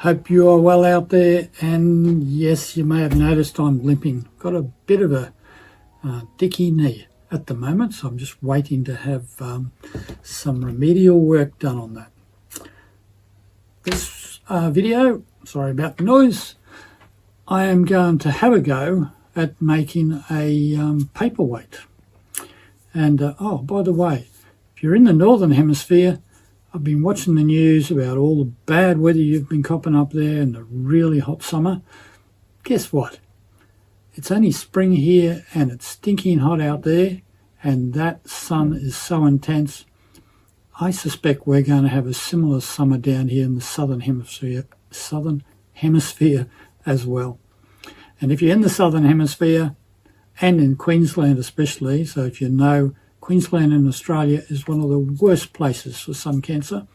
Hope you are well out there, and yes, you may have noticed I'm limping. Got a bit of a dicky knee at the moment, so I'm just waiting to have some remedial work done on that. This video, sorry about the noise, I am going to have a go at making a paperweight. And oh, by the way, if you're in the Northern Hemisphere, I've been watching the news about all the bad weather you've been copping up there and the really hot summer. Guess what? It's only spring here and it's stinking hot out there, and that sun is so intense. I suspect we're going to have a similar summer down here in the Southern Hemisphere as well. And if you're in the Southern Hemisphere, and in Queensland especially, so if you know, Queensland in Australia is one of the worst places for sun cancer.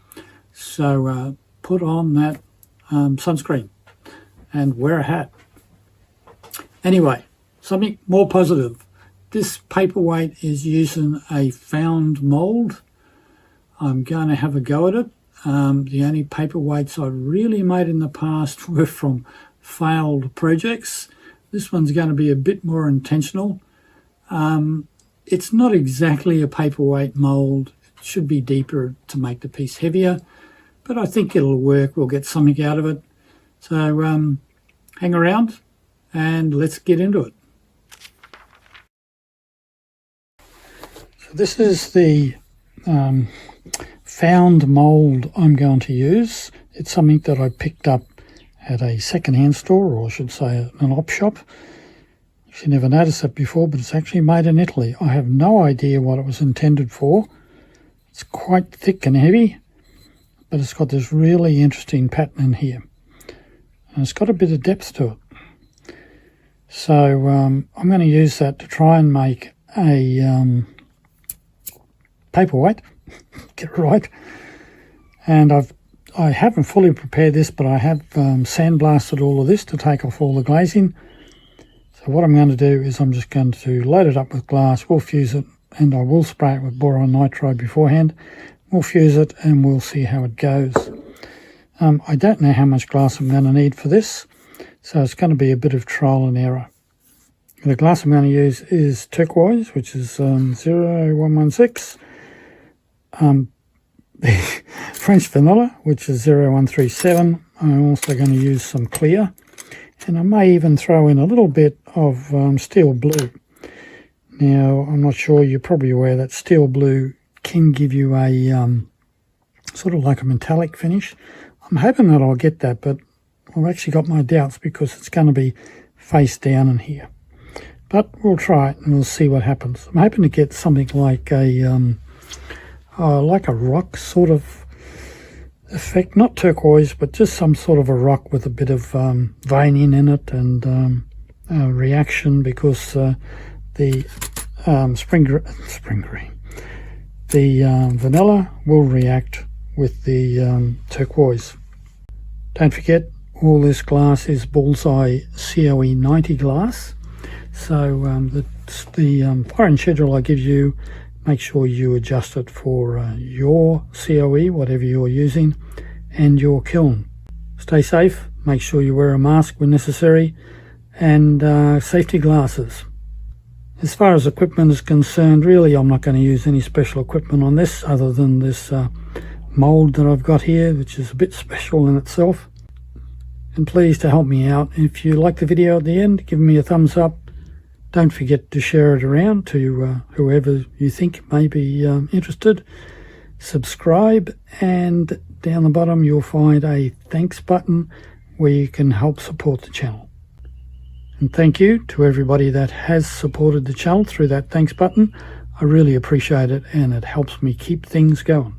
So put on that sunscreen and wear a hat. Anyway, something more positive. This paperweight is using a found mould. I'm going to have a go at it. The only paperweights I've really made in the past were from failed projects. This one's going to be a bit more intentional. It's not exactly a paperweight mould. It should be deeper to make the piece heavier, but I think it'll work. We'll get something out of it. So hang around and let's get into it. So this is the found mould I'm going to use. It's something that I picked up at a second-hand store, or I should say an op shop. You never noticed that before, but it's actually made in Italy. I have no idea what it was intended for. It's quite thick and heavy, but it's got this really interesting pattern in here. And it's got a bit of depth to it. So I'm going to use that to try and make a paperweight. Get it right. And I haven't fully prepared this, but I have sandblasted all of this to take off all the glazing. So what I'm going to do is I'm just going to load it up with glass, we'll fuse it, and I will spray it with boron nitride beforehand. We'll fuse it and we'll see how it goes. I don't know how much glass I'm going to need for this, so it's going to be a bit of trial and error. The glass I'm going to use is turquoise, which is 0116. The French vanilla, which is 0137. I'm also going to use some clear. And I may even throw in a little bit of steel blue. Now, I'm not sure, you're probably aware that steel blue can give you a sort of like a metallic finish. I'm hoping that I'll get that, but I've actually got my doubts because it's going to be face down in here. But we'll try it and we'll see what happens. I'm hoping to get something like a rock sort of effect, not turquoise, but just some sort of a rock with a bit of veining in it and reaction, because the spring green, the vanilla will react with the turquoise. Don't forget, all this glass is bullseye COE 90 glass. So the firing schedule I give you, make sure you adjust it for your COE, whatever you're using, and your kiln. Stay safe, make sure you wear a mask when necessary, and safety glasses. As far as equipment is concerned, really I'm not going to use any special equipment on this other than this mould that I've got here, which is a bit special in itself. And please, to help me out, if you like the video at the end, give me a thumbs up. Don't forget to share it around to whoever you think may be interested. Subscribe, and down the bottom you'll find a thanks button where you can help support the channel. And thank you to everybody that has supported the channel through that thanks button. I really appreciate it, and it helps me keep things going.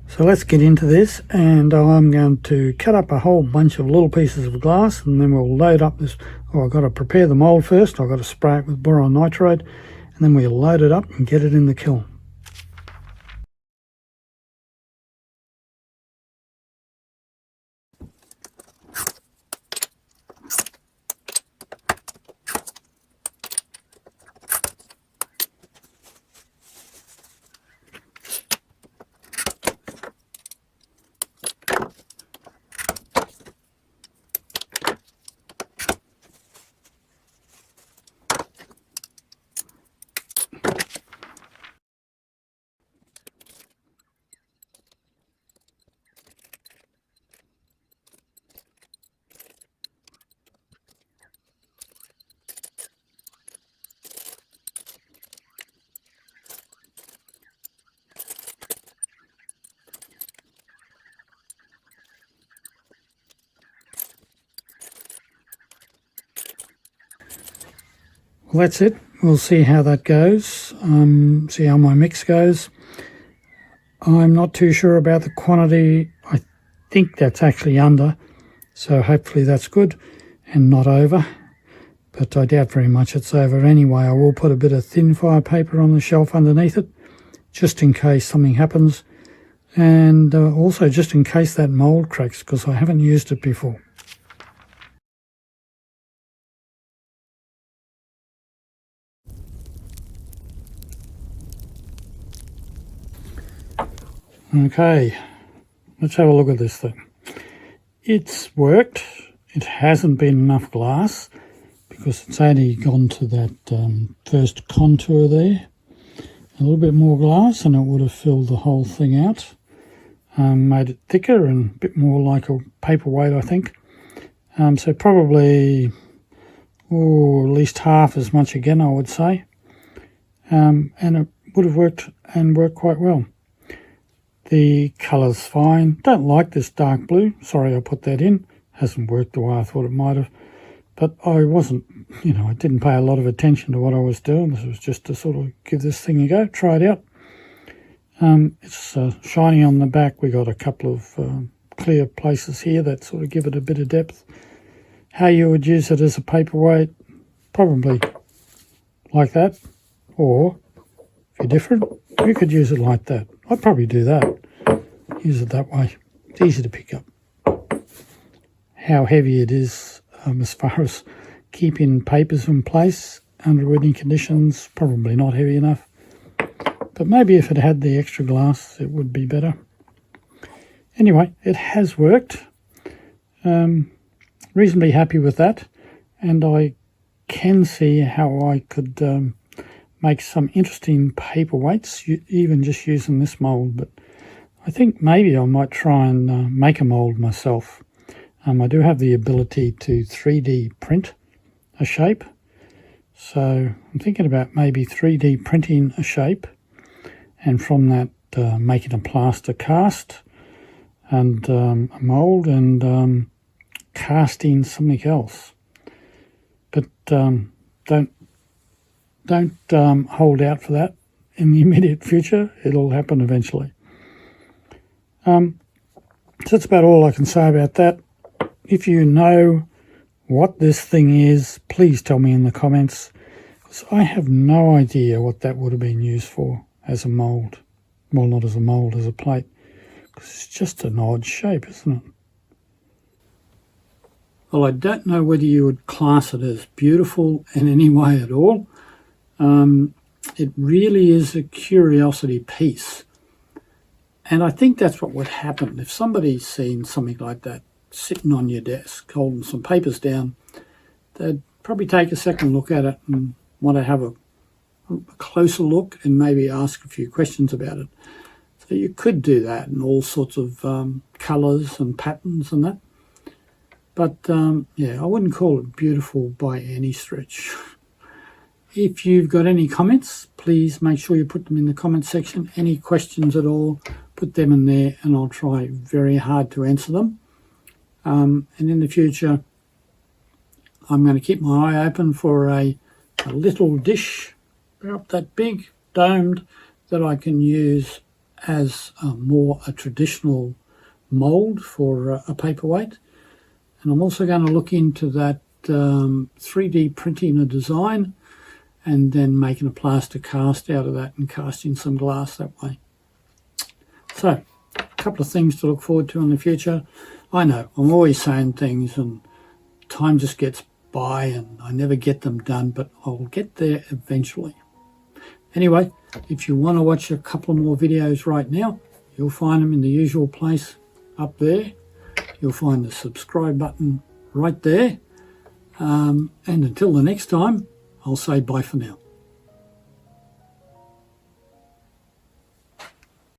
So let's get into this, and I'm going to cut up a whole bunch of little pieces of glass, and then we'll load up this. Oh, I've got to prepare the mould first. I've got to spray it with boron nitride, and then we'll load it up and get it in the kiln. Well, that's it. We'll see how that goes, see how my mix goes. I'm not too sure about the quantity. I think that's actually under, so hopefully that's good and not over. But I doubt very much it's over anyway. I will put a bit of thin fire paper on the shelf underneath it, just in case something happens. And also just in case that mould cracks, because I haven't used it before. Okay, let's have a look at this thing. It's worked. It hasn't been enough glass because it's only gone to that first contour there. A little bit more glass and it would have filled the whole thing out. Made it thicker and a bit more like a paperweight, I think. So probably at least half as much again, I would say. And it would have worked and worked quite well. The colour's fine. Don't like this dark blue. Sorry I put that in. Hasn't worked the way I thought it might have. But I wasn't, I didn't pay a lot of attention to what I was doing. This was just to sort of give this thing a go, try it out. It's shiny on the back. We got a couple of clear places here that sort of give it a bit of depth. How you would use it as a paperweight, probably like that. Or, if you're different, you could use it like that. I'd probably do that. Use it that way. It's easy to pick up. How heavy it is as far as keeping papers in place under any conditions, probably not heavy enough. But maybe if it had the extra glass, it would be better. Anyway, it has worked. Reasonably happy with that. And I can see how I could make some interesting paperweights, even just using this mould. But I think maybe I might try and make a mould myself. I do have the ability to 3D print a shape. So I'm thinking about maybe 3D printing a shape and from that making a plaster cast and a mould and casting something else. But don't hold out for that in the immediate future. It'll happen eventually. So that's about all I can say about that. If you know what this thing is, please tell me in the comments, because I have no idea what that would have been used for as a mould. Well, not as a mould, as a plate, because it's just an odd shape, isn't it? Well, I don't know whether you would class it as beautiful in any way at all. It really is a curiosity piece. And I think that's what would happen if somebody's seen something like that sitting on your desk, holding some papers down. They'd probably take a second look at it and want to have a closer look and maybe ask a few questions about it. So you could do that in all sorts of colours and patterns and that. But yeah, I wouldn't call it beautiful by any stretch. If you've got any comments, please make sure you put them in the comment section. Any questions at all, put them in there and I'll try very hard to answer them. And in the future, I'm going to keep my eye open for a little dish about that big, domed, that I can use as a traditional mould for a paperweight. And I'm also going to look into that 3D printing a design and then making a plaster cast out of that and casting some glass that way. So, a couple of things to look forward to in the future. I know, I'm always saying things and time just gets by and I never get them done, but I'll get there eventually. Anyway, if you want to watch a couple more videos right now, you'll find them in the usual place up there. You'll find the subscribe button right there. And until the next time, I'll say bye for now.